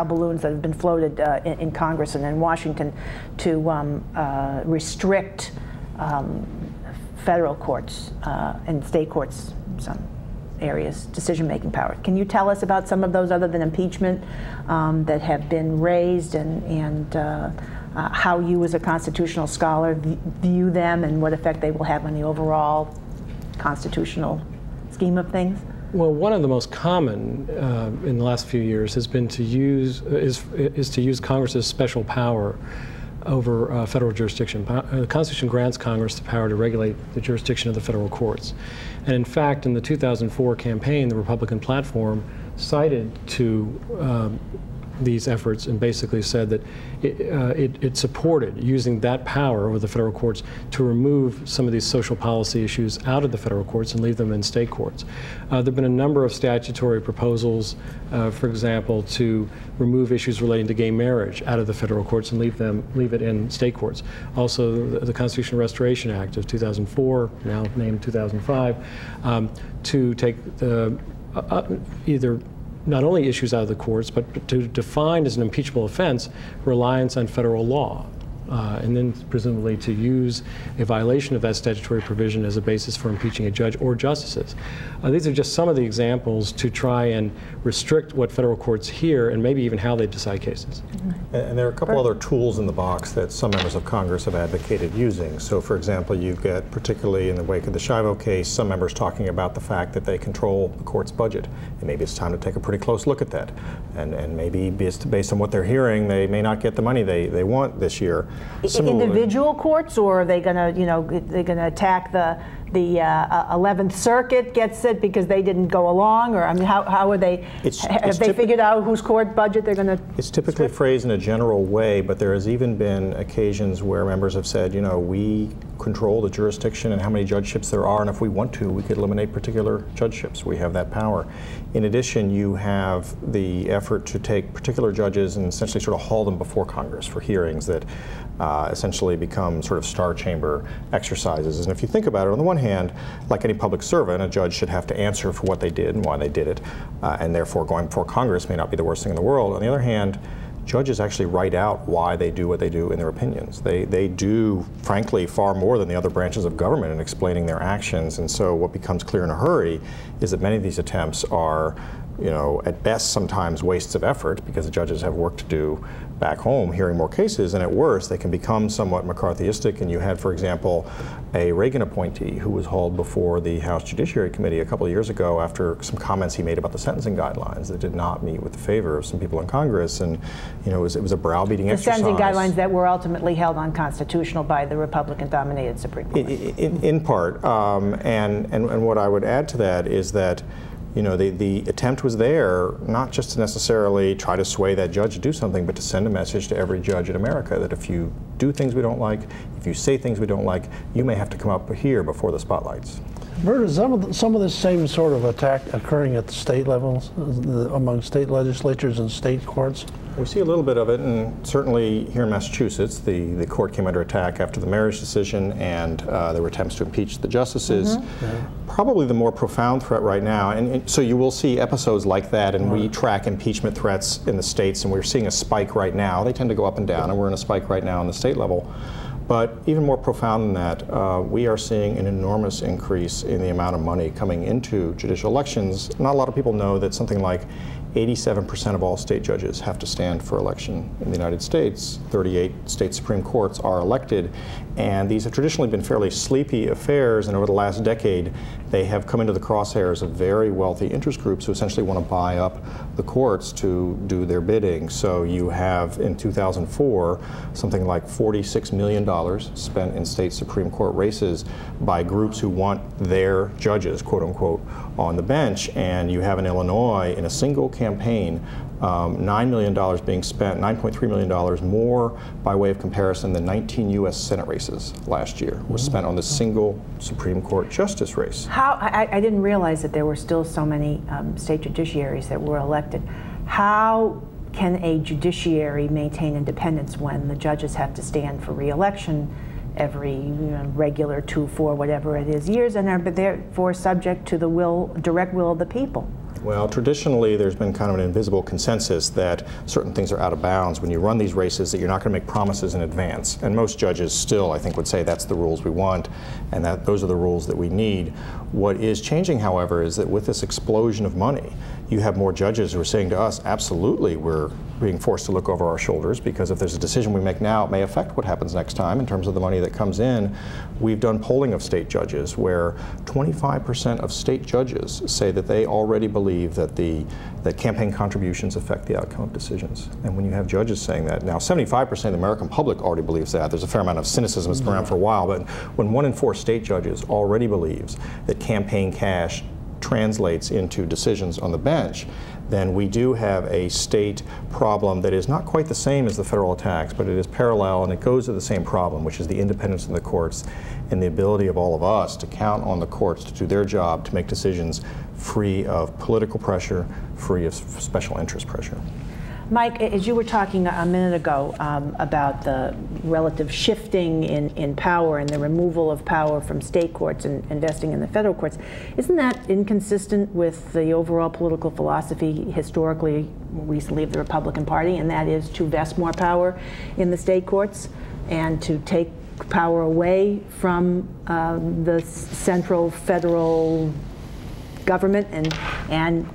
balloons that have been floated in Congress and in Washington to restrict federal courts and state courts, some areas, decision-making power. Can you tell us about some of those other than impeachment that have been raised, and how you as a constitutional scholar view them and what effect they will have on the overall constitutional scheme of things? Well, one of the most common in the last few years has been to use to use Congress's special power over federal jurisdiction. The Constitution grants Congress the power to regulate the jurisdiction of the federal courts. And in fact, in the 2004 campaign, the Republican platform cited to these efforts and basically said that it supported using that power over the federal courts to remove some of these social policy issues out of the federal courts and leave them in state courts. There have been a number of statutory proposals, for example, to remove issues relating to gay marriage out of the federal courts and leave it in state courts. Also, the Constitutional Restoration Act of 2004, now named 2005, to take either not only issues out of the courts, but to define as an impeachable offense reliance on federal law. and then presumably to use a violation of that statutory provision as a basis for impeaching a judge or justices. These are just some of the examples to try and restrict what federal courts hear and maybe even how they decide cases. And there are a couple other tools in the box that some members of Congress have advocated using. So, for example, you get, particularly in the wake of the Shivo case, some members talking about the fact that they control the court's budget. And maybe it's time to take a pretty close look at that. And maybe based on what they're hearing, they may not get the money they want this year. Similarly, individual courts, or are they going to, they're going to attack the 11th Circuit gets it because they didn't go along, or I mean, how are they? Have they figured out whose court budget they're going to? It's typically phrased in a general way, but there has even been occasions where members have said, we control the jurisdiction and how many judgeships there are, and if we want to, we could eliminate particular judgeships. We have that power. In addition, you have the effort to take particular judges and essentially sort of haul them before Congress for hearings that essentially become sort of star chamber exercises. And if you think about it, on the one hand, like any public servant, a judge should have to answer for what they did and why they did it, and therefore going before Congress may not be the worst thing in the world. On the other hand, judges actually write out why they do what they do in their opinions. They do, frankly, far more than the other branches of government in explaining their actions. And so what becomes clear in a hurry is that many of these attempts are, at best sometimes wastes of effort because the judges have work to do back home hearing more cases, and at worst they can become somewhat McCarthyistic. And you had, for example, a Reagan appointee who was hauled before the House Judiciary Committee a couple of years ago after some comments he made about the sentencing guidelines that did not meet with the favor of some people in Congress, and it was a browbeating exercise. The sentencing guidelines that were ultimately held unconstitutional by the Republican-dominated Supreme Court. In part, and what I would add to that is that the attempt was there not just to necessarily try to sway that judge to do something, but to send a message to every judge in America that if you do things we don't like, if you say things we don't like, you may have to come up here before the spotlights. Bert, is some of the same sort of attack occurring at the state levels, among state legislatures and state courts? We see a little bit of it, and certainly here in Massachusetts, the court came under attack after the marriage decision, and there were attempts to impeach the justices. Probably the more profound threat right now, and so you will see episodes like that, and we track impeachment threats in the states, and we're seeing a spike right now. They tend to go up and down, and we're in a spike right now on the state level. But even more profound than that, we are seeing an enormous increase in the amount of money coming into judicial elections. Not a lot of people know that something like 87% of all state judges have to stand for election in the United States. 38 state Supreme Courts are elected, and these have traditionally been fairly sleepy affairs, and over the last decade they have come into the crosshairs of very wealthy interest groups who essentially want to buy up the courts to do their bidding. So you have, in 2004, something like $46 million spent in state Supreme Court races by groups who want their judges, quote unquote, on the bench. And you have in Illinois, in a single campaign, $9 million being spent, $9.3 million more by way of comparison than 19 U.S. Senate races last year was spent on the single Supreme Court justice race. I didn't realize that there were still so many state judiciaries that were elected. How can a judiciary maintain independence when the judges have to stand for re-election every regular 2, 4, whatever it is, years, and are therefore subject to the direct will of the people? Well, traditionally, there's been kind of an invisible consensus that certain things are out of bounds when you run these races, that you're not going to make promises in advance. And most judges still, I think, would say that's the rules we want and that those are the rules that we need. What is changing, however, is that with this explosion of money, you have more judges who are saying to us, absolutely, we're being forced to look over our shoulders because if there's a decision we make now, it may affect what happens next time in terms of the money that comes in. We've done polling of state judges where 25% of state judges say that they already believe that that campaign contributions affect the outcome of decisions. And when you have judges saying that, now 75% of the American public already believes that. There's a fair amount of cynicism that's been around for a while, but when 1 in 4 state judges already believes that campaign cash translates into decisions on the bench, then we do have a state problem that is not quite the same as the federal attacks, but it is parallel and it goes to the same problem, which is the independence of the courts and the ability of all of us to count on the courts to do their job to make decisions free of political pressure, free of special interest pressure. Mike, as you were talking a minute ago about the relative shifting in power and the removal of power from state courts and investing in the federal courts, isn't that inconsistent with the overall political philosophy historically, recently, of the Republican Party, and that is to vest more power in the state courts? and to take power away from the central federal government, and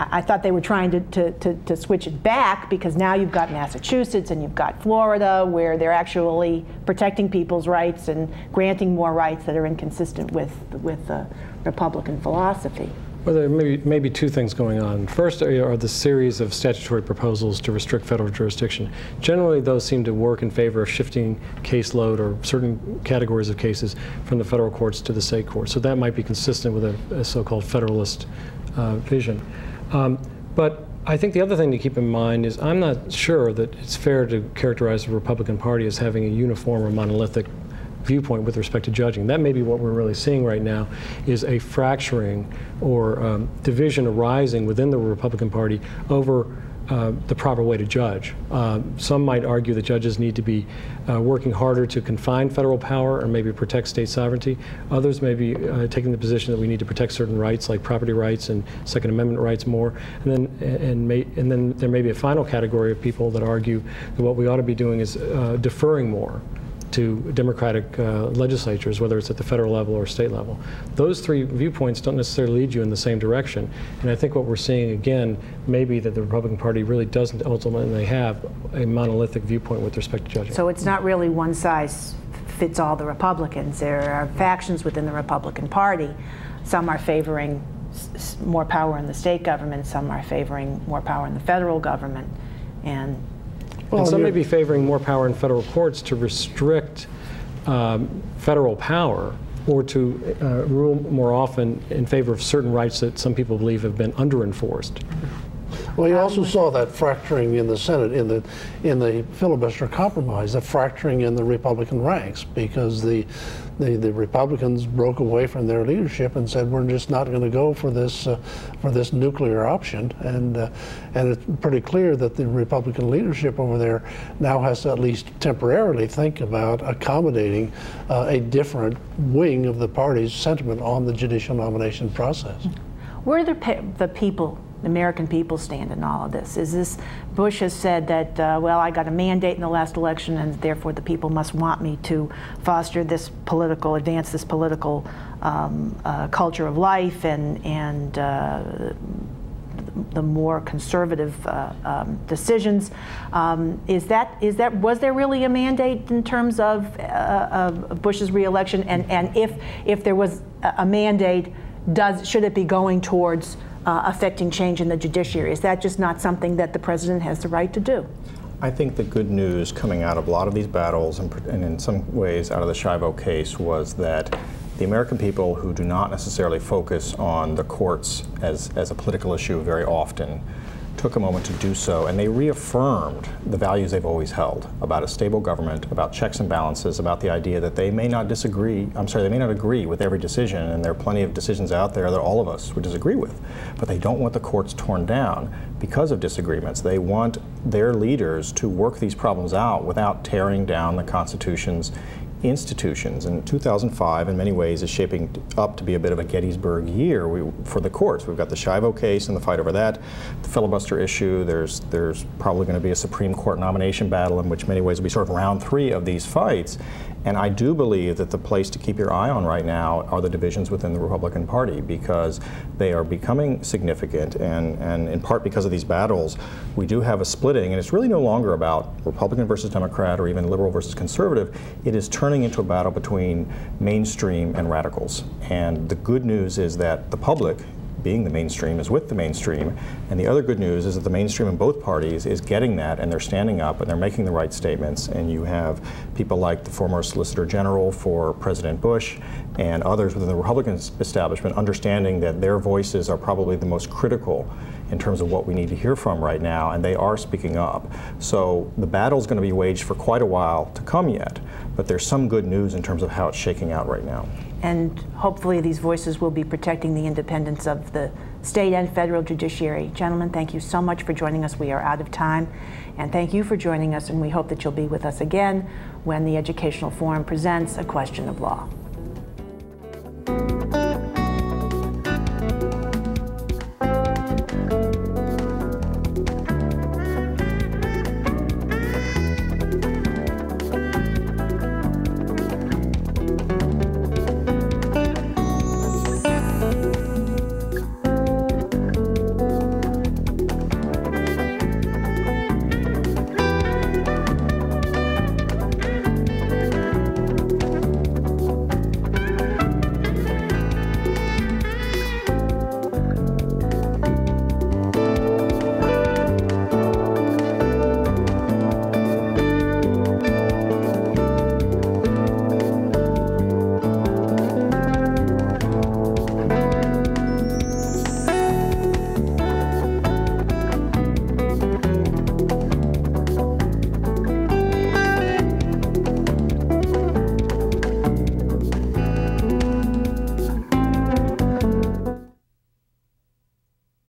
I thought they were trying to switch it back, because now you've got Massachusetts and you've got Florida, where they're actually protecting people's rights and granting more rights that are inconsistent with the Republican philosophy. Well, there may be two things going on. First are the series of statutory proposals to restrict federal jurisdiction. Generally, those seem to work in favor of shifting caseload or certain categories of cases from the federal courts to the state courts. So that might be consistent with a so-called federalist vision. But I think the other thing to keep in mind is I'm not sure that it's fair to characterize the Republican Party as having a uniform or monolithic viewpoint with respect to judging. That may be what we're really seeing right now, is a fracturing or division arising within the Republican Party over the proper way to judge. Some might argue that judges need to be working harder to confine federal power or maybe protect state sovereignty. Others may be taking the position that we need to protect certain rights, like property rights and Second Amendment rights, more. And then there may be a final category of people that argue that what we ought to be doing is deferring more to democratic legislatures, whether it's at the federal level or state level. Those three viewpoints don't necessarily lead you in the same direction. And I think what we're seeing again may be that the Republican Party really doesn't ultimately have a monolithic viewpoint with respect to judging. So it's not really one size fits all the Republicans. There are factions within the Republican Party. Some are favoring more power in the state government, some are favoring more power in the federal government. And some may be favoring more power in federal courts to restrict federal power, or to rule more often in favor of certain rights that some people believe have been under-enforced. Well, you also saw that fracturing in the Senate, in the filibuster compromise, the fracturing in the Republican ranks, because the Republicans broke away from their leadership and said, we're just not going to go for this nuclear option, and it's pretty clear that the Republican leadership over there now has to at least temporarily think about accommodating a different wing of the party's sentiment on the judicial nomination process. Where do the people, the American people, stand in all of this? Is this, Bush has said that, well, I got a mandate in the last election and therefore the people must want me to foster this political, advance this political culture of life and the more conservative decisions. Was there really a mandate in terms of Bush's reelection? And if there was a mandate, should it be going towards affecting change in the judiciary? Is that just not something that the president has the right to do? I think the good news coming out of a lot of these battles, and in some ways out of the Schiavo case, was that the American people, who do not necessarily focus on the courts as a political issue very often, took a moment to do so, and they reaffirmed the values they've always held about a stable government, about checks and balances, about the idea that they may not agree with every decision, and there are plenty of decisions out there that all of us would disagree with, but they don't want the courts torn down because of disagreements. They want their leaders to work these problems out without tearing down the Constitution's institutions. And 2005 in many ways is shaping up to be a bit of a Gettysburg year for the courts. We've got the Schiavo case and the fight over that, the filibuster issue. There's probably going to be a Supreme Court nomination battle, in which many ways will be sort of round 3 of these fights. And I do believe that the place to keep your eye on right now are the divisions within the Republican Party, because they are becoming significant, and in part because of these battles, we do have a splitting, and it's really no longer about Republican versus Democrat or even liberal versus conservative. It is turning into a battle between mainstream and radicals. And the good news is that the public, being the mainstream, is with the mainstream, and the other good news is that the mainstream in both parties is getting that, and they're standing up and they're making the right statements. And you have people like the former Solicitor General for President Bush and others within the Republican establishment understanding that their voices are probably the most critical in terms of what we need to hear from right now, and they are speaking up. So the battle's going to be waged for quite a while to come yet, but there's some good news in terms of how it's shaking out right now. And hopefully these voices will be protecting the independence of the state and federal judiciary. Gentlemen, thank you so much for joining us. We are out of time. And thank you for joining us, and we hope that you'll be with us again when the Educational Forum presents A Question of Law.